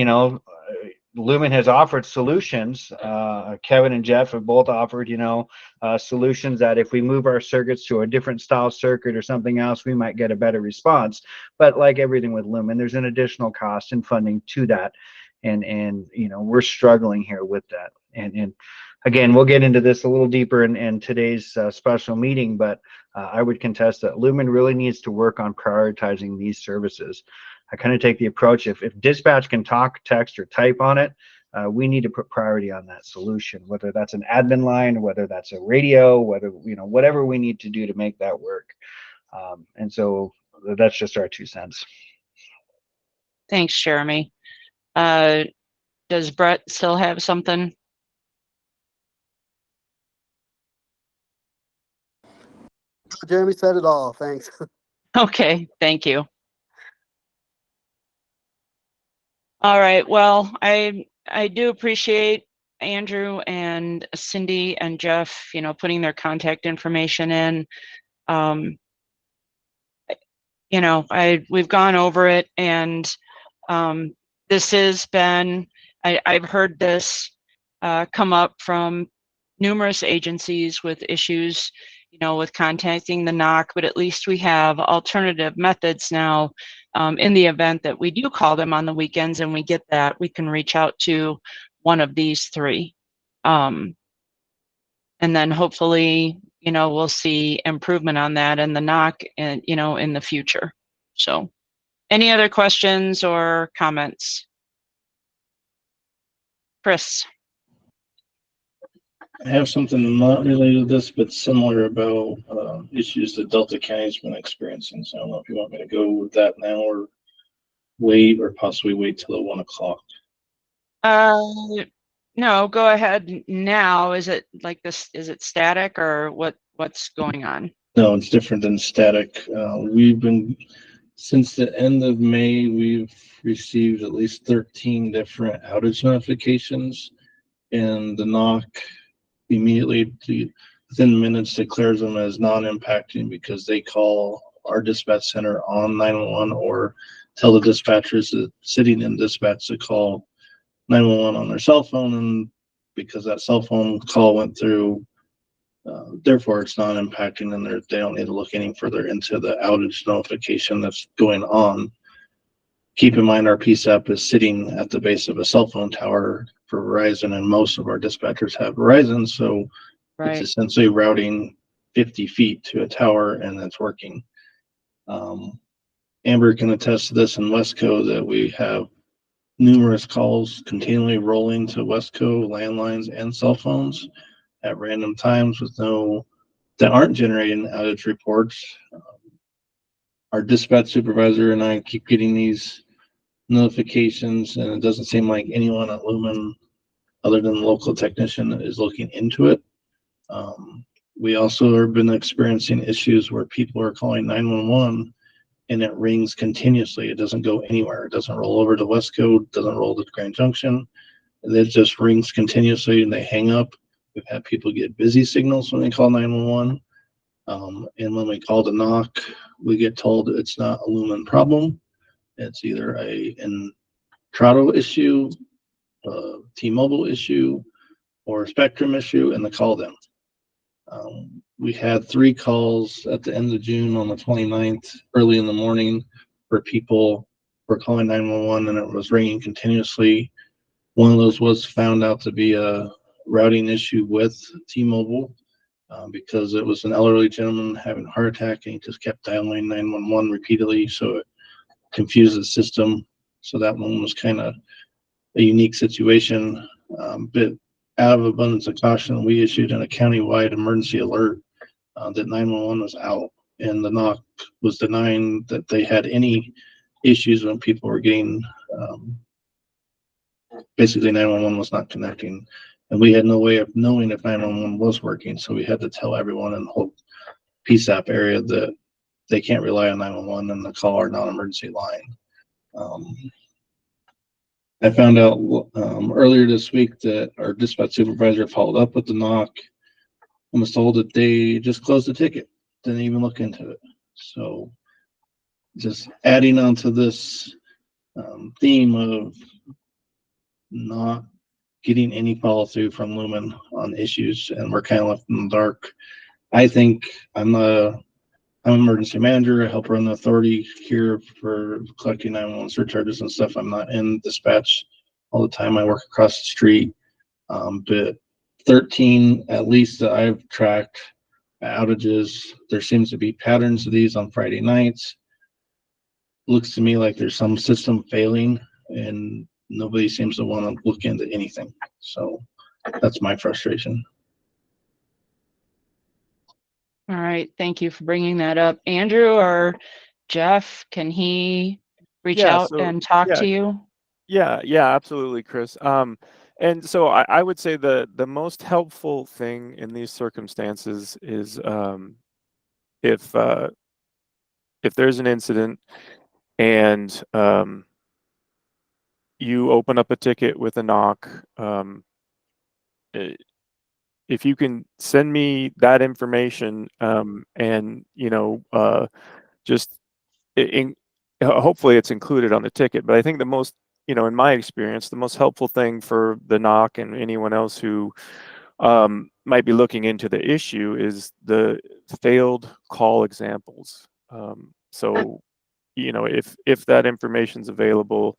Lumen has offered solutions. Kevin and Jeff have both offered, solutions that if we move our circuits to a different style circuit or something else, we might get a better response. But like everything with Lumen, there's an additional cost and funding to that. And we're struggling here with that. And again, we'll get into this a little deeper in today's special meeting, but I would contest that Lumen really needs to work on prioritizing these services. I kind of take the approach, if dispatch can talk, text, or type on it, we need to put priority on that solution, whether that's an admin line, whether that's a radio, whatever we need to do to make that work. And so that's just our 2 cents. Thanks, Jeremy. Does Brett still have something? Jeremy said it all. Thanks. Okay, thank you. All right, well, I do appreciate Andrew and Cindy and Jeff, putting their contact information in. We've gone over it, and this has been, I've heard this come up from numerous agencies with issues, with contacting the NOC, but at least we have alternative methods now. In the event that we do call them on the weekends and we get that, we can reach out to one of these 3. And then hopefully, we'll see improvement on that in the NOC and, in the future. So any other questions or comments? Chris. I have something not related to this, but similar about issues that Delta County's been experiencing. So I don't know if you want me to go with that now or wait, or possibly wait till the 1 o'clock. No, go ahead now. Is it like this? Is it static or what's going on? No, it's different than static. We've been, since the end of May, we've received at least 13 different outage notifications, and the NOC immediately, within minutes, declares them as non-impacting because they call our dispatch center on 911 or tell the dispatchers that sitting in dispatch to call 911 on their cell phone. And because that cell phone call went through Therefore, it's not impacting, and they don't need to look any further into the outage notification that's going on. Keep in mind, our PSAP is sitting at the base of a cell phone tower for Verizon, and most of our dispatchers have Verizon, so it's essentially routing 50 feet to a tower, and that's working. Amber can attest to this in Westco, that we have numerous calls continually rolling to Westco landlines and cell phones at random times that aren't generating outage reports. Our dispatch supervisor and I keep getting these notifications, and it doesn't seem like anyone at Lumen, other than the local technician, is looking into it. We also have been experiencing issues where people are calling 911 and it rings continuously. It doesn't go anywhere. It doesn't roll over to Westco, it doesn't roll to Grand Junction. It just rings continuously and they hang up. We've had people get busy signals when they call 911. And when we call to knock, we get told it's not a Lumen problem. It's either an Trado issue, a T-Mobile issue, or a Spectrum issue, and they call them. We had 3 calls at the end of June on the 29th, early in the morning, where people were calling 911 and it was ringing continuously. One of those was found out to be a routing issue with T-Mobile because it was an elderly gentleman having a heart attack and he just kept dialing 911 repeatedly, so it confused the system. So that one was kind of a unique situation, but out of abundance of caution, we issued a county-wide emergency alert that 911 was out, and the knock was denying that they had any issues when people were getting, basically 911 was not connecting, and we had no way of knowing if 911 was working, so we had to tell everyone in the whole PSAP area that they can't rely on 911 and the call our non-emergency line. I found out earlier this week that our dispatch supervisor followed up with the knock and was told that they just closed the ticket, didn't even look into it. So just adding on to this theme of not getting any follow through from Lumen on issues, and we're kind of left in the dark. I think I'm an emergency manager. I help run the authority here for collecting 911 surcharges and stuff. I'm not in dispatch all the time. I work across the street. But 13, at least, that I've tracked outages, there seems to be patterns of these on Friday nights. Looks to me like there's some system failing and nobody seems to want to look into anything. So that's my frustration. All right, thank you for bringing that up. Andrew or Jeff, can he reach out and talk to you? Yeah, absolutely, Chris. And so I would say the most helpful thing in these circumstances is if there's an incident and you open up a ticket with a knock, if you can send me that information and just hopefully it's included on the ticket. But I think the most, in my experience, the most helpful thing for the knock and anyone else who might be looking into the issue is the failed call examples. So if that information's available,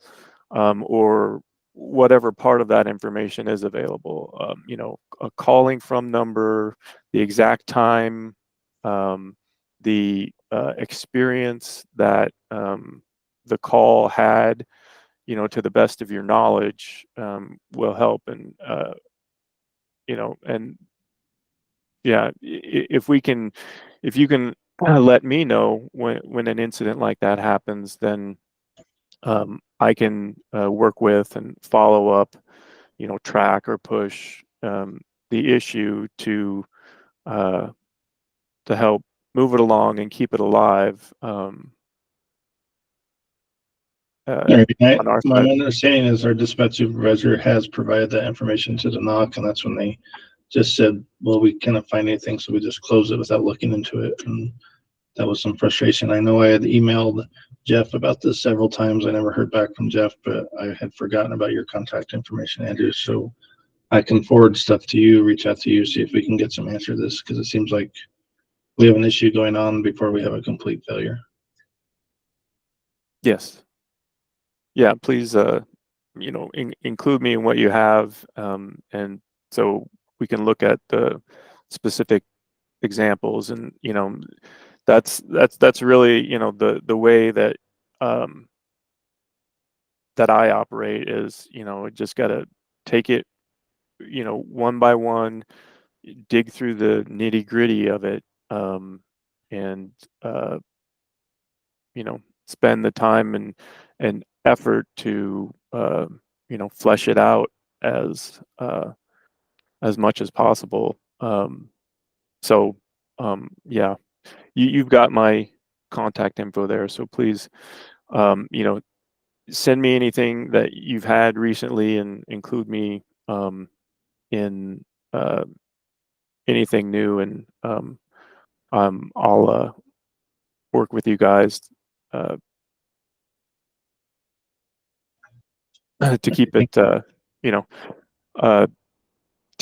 or whatever part of that information is available, a calling from number, the exact time, the experience that the call had, to the best of your knowledge, will help. And and yeah, if you can let me know when an incident like that happens, then I can work with and follow up, track or push the issue to help move it along and keep it alive. My understanding is our dispatch supervisor has provided that information to the knock, and that's when they just said, well, we cannot find anything, so we just closed it without looking into it. And that was some frustration. I know I had emailed Jeff about this several times. I never heard back from Jeff, but I had forgotten about your contact information, Andrew. So I can forward stuff to you, reach out to you, see if we can get some answer to this, because it seems like we have an issue going on before we have a complete failure. Yes. Yeah, please, include me in what you have, and so we can look at the specific examples, and that's really the way that that I operate is, just got to take it, one by one, dig through the nitty gritty of it, and spend the time and effort to flesh it out as much as possible. So yeah, you've got my contact info there, so please send me anything that you've had recently and include me in anything new, and I'll work with you guys to keep it to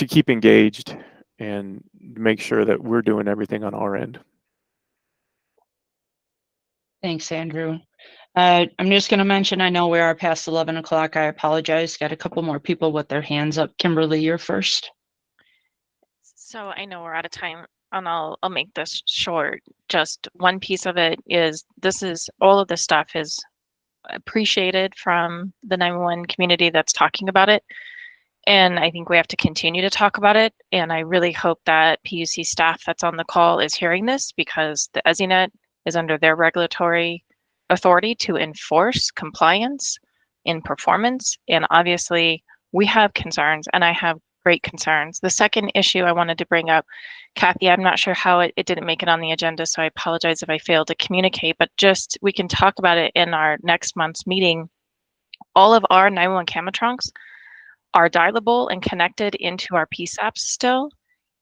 keep engaged and make sure that we're doing everything on our end. Thanks, Andrew. I'm just going to mention, I know we are past 11 o'clock. I apologize. Got a couple more people with their hands up. Kimberly, you're first. So I know we're out of time, and I'll make this short. Just one piece of it is all of this stuff is appreciated from the 911 community that's talking about it. And I think we have to continue to talk about it. And I really hope that PUC staff that's on the call is hearing this, because the ESInet is under their regulatory authority to enforce compliance in performance. And obviously we have concerns, and I have great concerns. The second issue I wanted to bring up, Kathy, I'm not sure how it didn't make it on the agenda, so I apologize if I failed to communicate, but just we can talk about it in our next month's meeting. All of our 911 Camatrons are dialable and connected into our PSAPs still.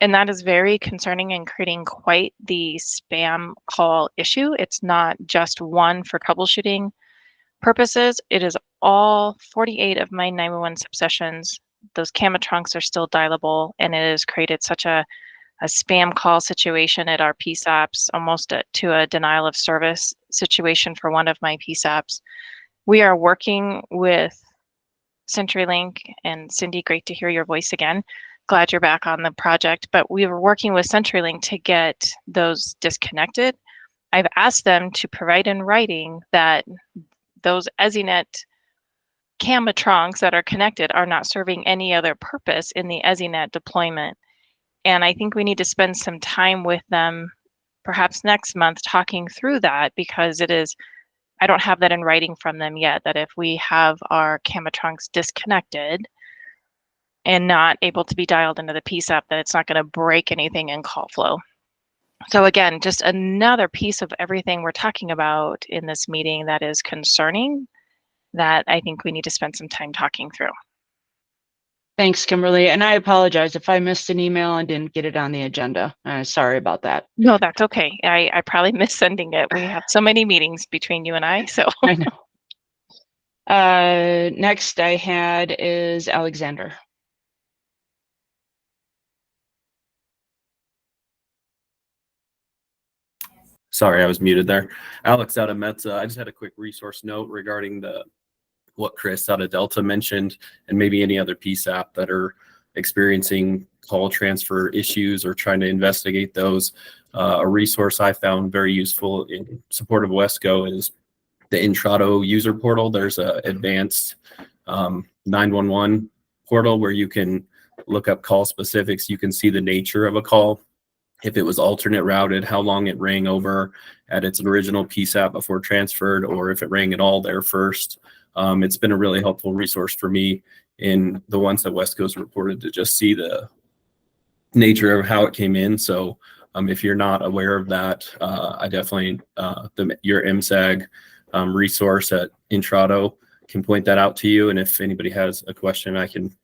And that is very concerning and creating quite the spam call issue. It's not just one for troubleshooting purposes. It is all 48 of my 911 subsessions. Those Camatrons are still dialable, and it has created such a spam call situation at our PSAPs, almost to a denial of service situation for one of my PSAPs. We are working with CenturyLink, and Cindy, great to hear your voice again. Glad you're back on the project, but we were working with CenturyLink to get those disconnected. I've asked them to provide in writing that those ESInet Camatrons that are connected are not serving any other purpose in the ESInet deployment. And I think we need to spend some time with them, perhaps next month, talking through that, because I don't have that in writing from them yet, that if we have our Camatrons disconnected and not able to be dialed into the PSAP, that it's not going to break anything in call flow. So again, just another piece of everything we're talking about in this meeting that is concerning, that I think we need to spend some time talking through. Thanks, Kimberly. And I apologize if I missed an email and didn't get it on the agenda. Sorry about that. No, that's okay. I probably missed sending it. We have so many meetings between you and I, so. I know. Next I had is Alexander. Sorry, I was muted there. Alex out of Metza. I just had a quick resource note regarding what Chris out of Delta mentioned, and maybe any other PSAP that are experiencing call transfer issues or trying to investigate those. A resource I found very useful in support of Wesco is the Intrado user portal. There's a advanced 911 portal where you can look up call specifics. You can see the nature of a call, if it was alternate routed, how long it rang over at its original PSAP before transferred, or if it rang at all there first. It's been a really helpful resource for me in the ones that Wesco's reported, to just see the nature of how it came in. So if you're not aware of that, I definitely, your MSAG resource at Intrado can point that out to you. And if anybody has a question, I can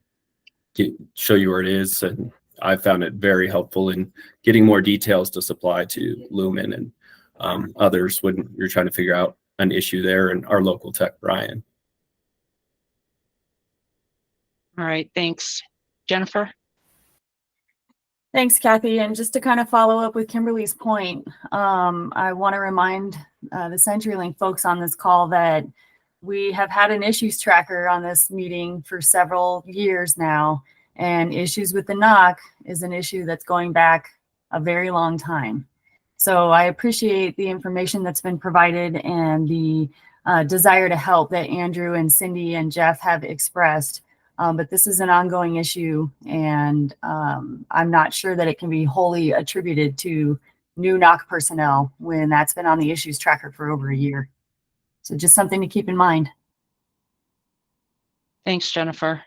show you where it is. And I found it very helpful in getting more details to supply to Lumen and others when you're trying to figure out an issue there, and our local tech, Brian. All right, thanks. Jennifer? Thanks, Kathy. And just to kind of follow up with Kimberly's point, I want to remind the CenturyLink folks on this call that we have had an issues tracker on this meeting for several years now, and issues with the NOC is an issue that's going back a very long time. So I appreciate the information that's been provided and the desire to help that Andrew and Cindy and Jeff have expressed. But this is an ongoing issue, and I'm not sure that it can be wholly attributed to new NOC personnel when that's been on the issues tracker for over a year. So just something to keep in mind. Thanks, Jennifer.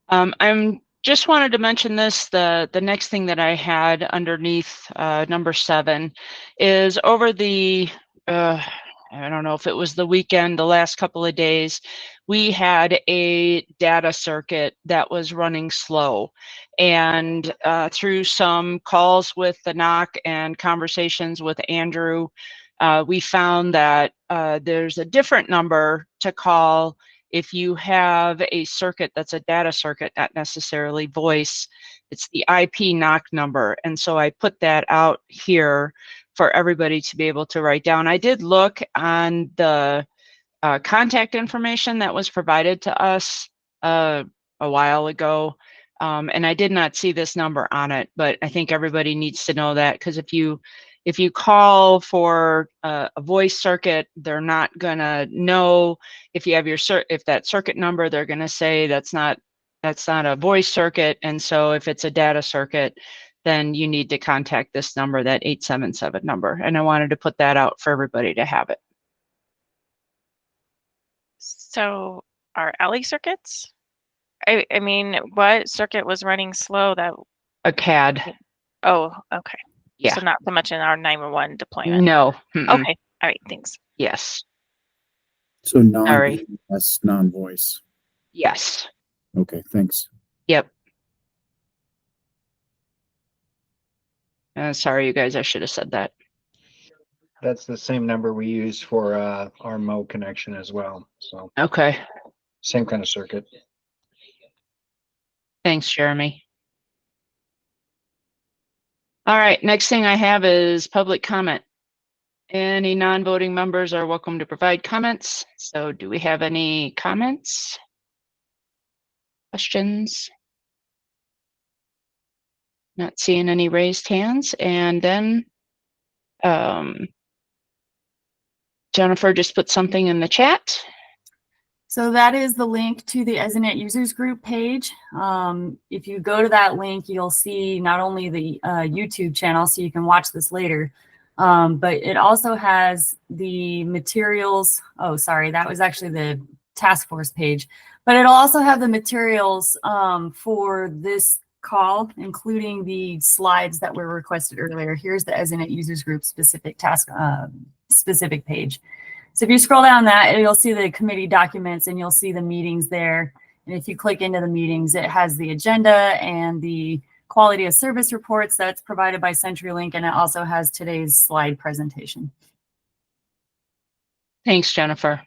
I'm just wanted to mention this, the next thing that I had underneath number 7 is over the, I don't know if it was the weekend, the last couple of days, we had a data circuit that was running slow. And through some calls with the NOC and conversations with Andrew, we found that there's a different number to call if you have a circuit that's a data circuit, not necessarily voice. It's the IP NOC number. And so I put that out here for everybody to be able to write down. I did look on the contact information that was provided to us a while ago, and I did not see this number on it, but I think everybody needs to know that, because if you call for a voice circuit, they're not gonna know. If you have if that circuit number, they're gonna say that's not a voice circuit. And so if it's a data circuit, then you need to contact this number, that 877 number. And I wanted to put that out for everybody to have it. So our alley circuits? I mean, what circuit was running slow that? A CAD. Oh, okay. Yeah. So not so much in our 911 deployment. No. Okay. All right. Thanks. Yes. So non-voice, non-voice. Yes. Okay, thanks. Yep. Sorry, you guys, I should have said that. That's the same number we use for our Mo connection as well. So okay. Same kind of circuit. Thanks, Jeremy. All right, next thing I have is public comment. Any non-voting members are welcome to provide comments. So do we have any comments? Questions? Not seeing any raised hands. And then Jennifer just put something in the chat. So that is the link to the ESInet users group page. If you go to that link, you'll see not only the YouTube channel, so you can watch this later, but it also has the materials. Oh, sorry, that was actually the task force page, but it'll also have the materials for this call, including the slides that were requested earlier. Here's the ESInet users group specific task specific page. So if you scroll down that, you'll see the committee documents and you'll see the meetings there. And if you click into the meetings, it has the agenda and the quality of service reports that's provided by CenturyLink, and it also has today's slide presentation. Thanks, Jennifer.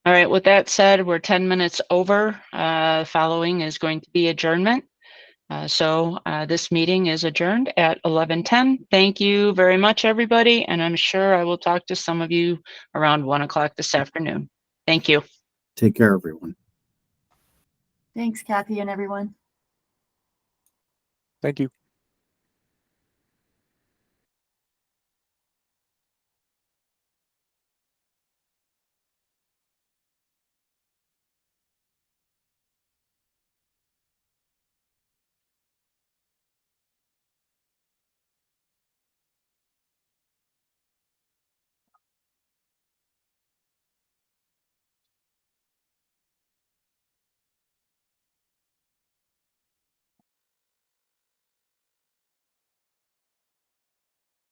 All right, with that said, we're 10 minutes over. Following is going to be adjournment. So this meeting is adjourned at 11:10. Thank you very much, everybody. And I'm sure I will talk to some of you around 1 o'clock this afternoon. Thank you. Take care, everyone. Thanks, Kathy and everyone. Thank you.